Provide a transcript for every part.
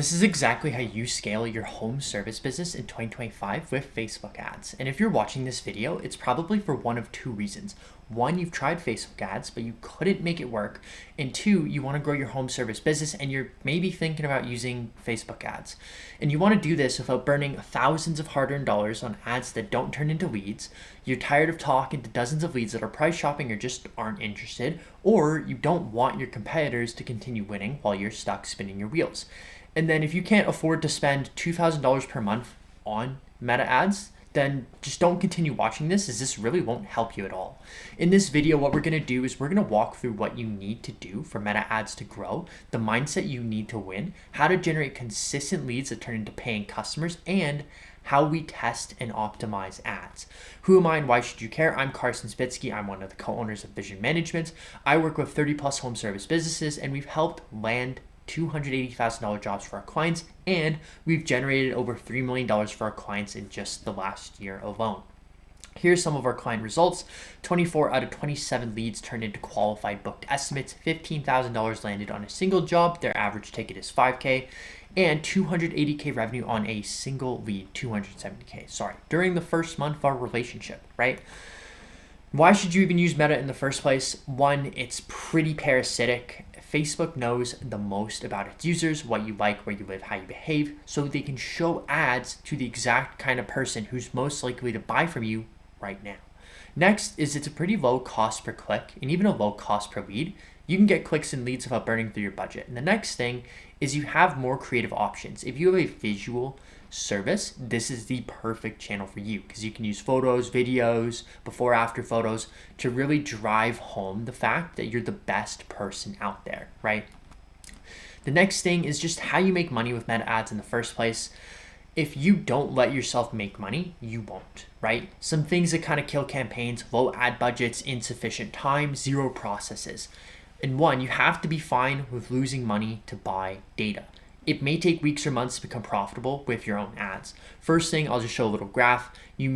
This is exactly how you scale your home service business in 2025 with Facebook ads. And if you're watching this video, it's probably for one of two reasons. One, you've tried Facebook ads, but you couldn't make it work. And two, you want to grow your home service business and you're maybe thinking about using Facebook ads. And you want to do this without burning thousands of hard-earned dollars on ads that don't turn into leads. You're tired of talking to dozens of leads that are price shopping or just aren't interested, or you don't want your competitors to continue winning while you're stuck spinning your wheels. And then if you can't afford to spend $2,000 per month on Meta ads, then just don't continue watching this, as this really won't help you at all. In this video, what we're going to do is we're going to walk through what you need to do for Meta ads to grow, the mindset you need to win, how to generate consistent leads that turn into paying customers, and how we test and optimize ads. Who am I and why should you care? I'm Carson Spitsky. I'm one of the co-owners of Vision Management. I work with 30 plus home service businesses, and we've helped land $280,000 jobs for our clients, and we've generated over $3 million for our clients in just the last year alone. Here's some of our client results. 24 out of 27 leads turned into qualified booked estimates, $15,000 landed on a single job, their average ticket is $5K, and $280K revenue on a single lead, $270K, during the first month of our relationship, right? Why should you even use Meta in the first place? One, it's pretty parasitic. Facebook knows the most about its users, what you like, where you live, how you behave, so they can show ads to the exact kind of person who's most likely to buy from you right now. Next is it's a pretty low cost per click and even a low cost per lead. You can get clicks and leads without burning through your budget. And the next thing is you have more creative options. If you have a visual service, this is the perfect channel for you because you can use photos, videos, before after photos to really drive home the fact that you're the best person out there, right? The next thing is just how you make money with Meta ads in the first place. If you don't let yourself make money, you won't, right? Some things that kind of kill campaigns: low ad budgets, insufficient time, zero processes. And one, you have to be fine with losing money to buy data. It may take weeks or months to become profitable with your own ads. First thing, I'll just show a little graph. You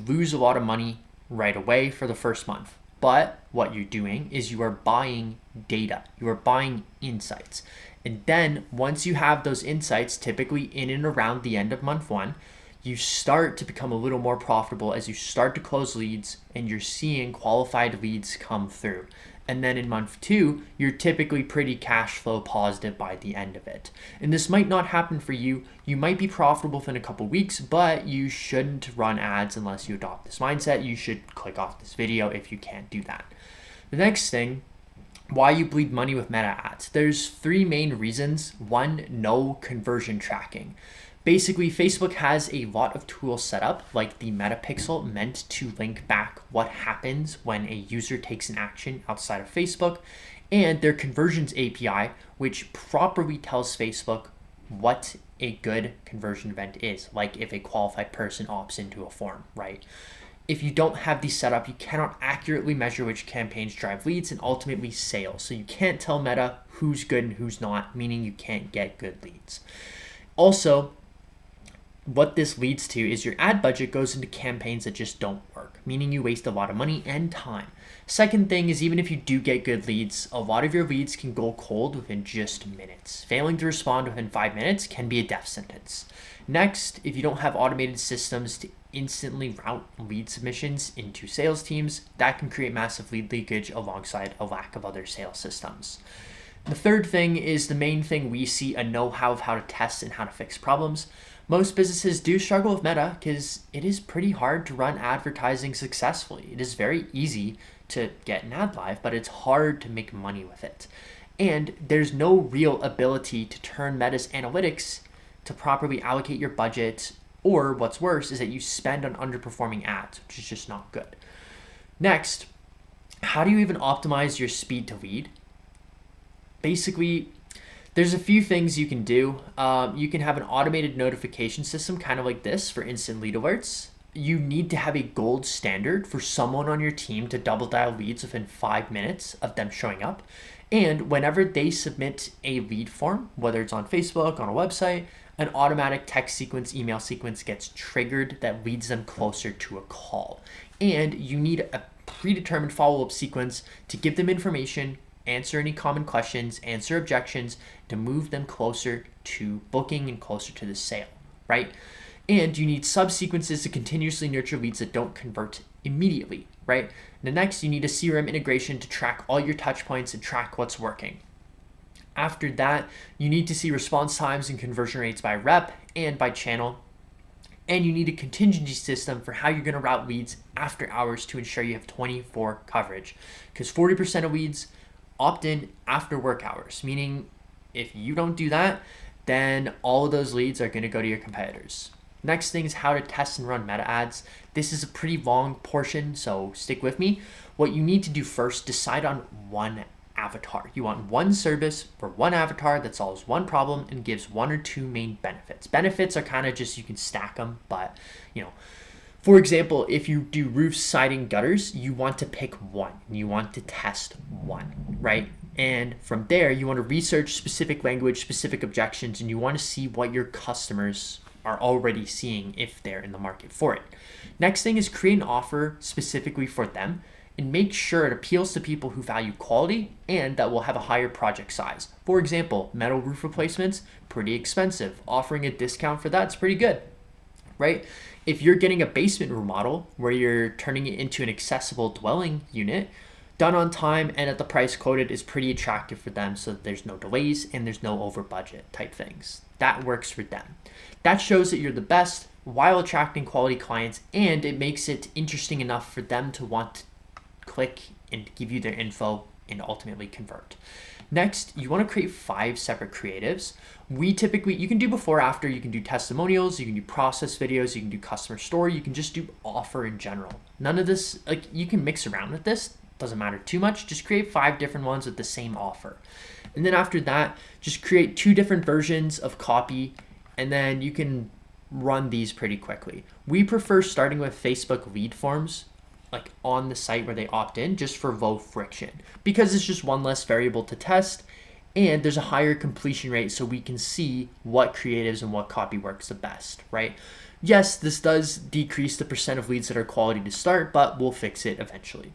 lose a lot of money right away for the first month. But what you're doing is you are buying data. You are buying insights. And then once you have those insights, typically in and around the end of month one, you start to become a little more profitable as you start to close leads and you're seeing qualified leads come through. And then in month two, you're typically pretty cash flow positive by the end of it. And this might not happen for you. You might be profitable within a couple weeks, but you shouldn't run ads unless you adopt this mindset. You should click off this video if you can't do that. The next thing, why you bleed money with Meta ads. There's three main reasons. One, no conversion tracking. Basically, Facebook has a lot of tools set up, like the Metapixel, meant to link back what happens when a user takes an action outside of Facebook, and their conversions API, which properly tells Facebook what a good conversion event is, like if a qualified person opts into a form, right? If you don't have these set up, you cannot accurately measure which campaigns drive leads and ultimately sales. So you can't tell Meta who's good and who's not, meaning you can't get good leads. Also, what this leads to is your ad budget goes into campaigns that just don't work, meaning you waste a lot of money and time. Second thing is, even if you do get good leads, a lot of your leads can go cold within just minutes. Failing to respond within 5 minutes can be a death sentence. Next, if you don't have automated systems to instantly route lead submissions into sales teams, that can create massive lead leakage alongside a lack of other sales systems. The third thing is the main thing we see: a know-how of how to test and how to fix problems. Most businesses do struggle with Meta because it is pretty hard to run advertising successfully. It is very easy to get an ad live, but it's hard to make money with it. And there's no real ability to turn Meta's analytics to properly allocate your budget, or what's worse is that you spend on underperforming ads, which is just not good. Next, how do you even optimize your speed to lead? Basically, there's a few things you can do. You can have an automated notification system, kind of like this, for instant lead alerts. You need to have a gold standard for someone on your team to double dial leads within 5 minutes of them showing up. And whenever they submit a lead form, whether it's on Facebook, on a website, an automatic text sequence, email sequence gets triggered that leads them closer to a call. And you need a predetermined follow-up sequence to give them information answer any common questions, answer objections to move them closer to booking and closer to the sale, right? And you need subsequences to continuously nurture leads that don't convert immediately, right? And next, you need a CRM integration to track all your touch points and track what's working. After that, you need to see response times and conversion rates by rep and by channel. And you need a contingency system for how you're going to route leads after hours to ensure you have 24 coverage. Because 40% of leads opt in after work hours, meaning if you don't do that, then all of those leads are going to go to your competitors. Next thing is how to test and run meta ads. This is a pretty long portion, so stick with me. What you need to do first, decide on one avatar. You want one service for one avatar that solves one problem and gives one or two main benefits. Benefits are kind of just, you can stack them, but for example, if you do roofs, siding, gutters, you want to pick one. You want to test one, right? And from there, you want to research specific language, specific objections, and you want to see what your customers are already seeing if they're in the market for it. Next thing is create an offer specifically for them and make sure it appeals to people who value quality and that will have a higher project size. For example, metal roof replacements, pretty expensive. Offering a discount for that's pretty good, right? If you're getting a basement remodel where you're turning it into an accessible dwelling unit, done on time and at the price quoted is pretty attractive for them, so that there's no delays and there's no over budget type things. That works for them. That shows that you're the best while attracting quality clients, and it makes it interesting enough for them to want to click and give you their info and ultimately convert. Next, you want to create 5 separate creatives. You can do before, after, you can do testimonials, you can do process videos, you can do customer story, you can just do offer in general. None of this, you can mix around with this, doesn't matter too much. Just create 5 different ones with the same offer. And then after that, just create 2 different versions of copy, and then you can run these pretty quickly. We prefer starting with Facebook lead forms, like on the site where they opt in, just for low friction, because it's just one less variable to test and there's a higher completion rate, so we can see what creatives and what copy works the best, right? Yes, this does decrease the percent of leads that are quality to start, but we'll fix it eventually.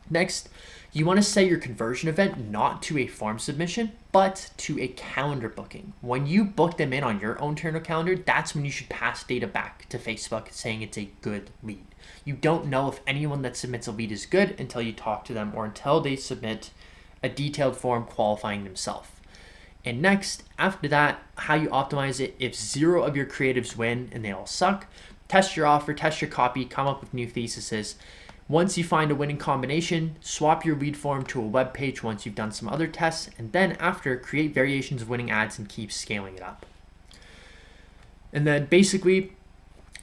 Next, you want to set your conversion event not to a form submission, but to a calendar booking. When you book them in on your own internal calendar, that's when you should pass data back to Facebook saying it's a good lead. You don't know if anyone that submits a lead is good until you talk to them or until they submit a detailed form qualifying themselves. And next, after that, how you optimize it, if 0 of your creatives win and they all suck, test your offer, test your copy, come up with new theses. Once you find a winning combination, swap your lead form to a web page once you've done some other tests, and then after, create variations of winning ads and keep scaling it up. And then basically,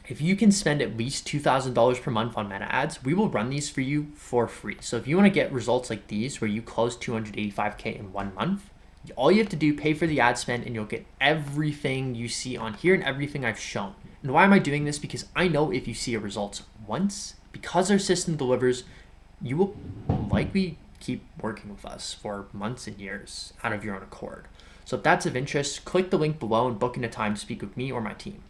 if you can spend at least $2,000 per month on meta ads, we will run these for you for free. So if you want to get results like these where you close $285K in 1 month, all you have to do, pay for the ad spend, and you'll get everything you see on here and everything I've shown. And why am I doing this? Because I know if you see a results once, because our system delivers, you will likely keep working with us for months and years out of your own accord. So if that's of interest, click the link below and book in a time to speak with me or my team.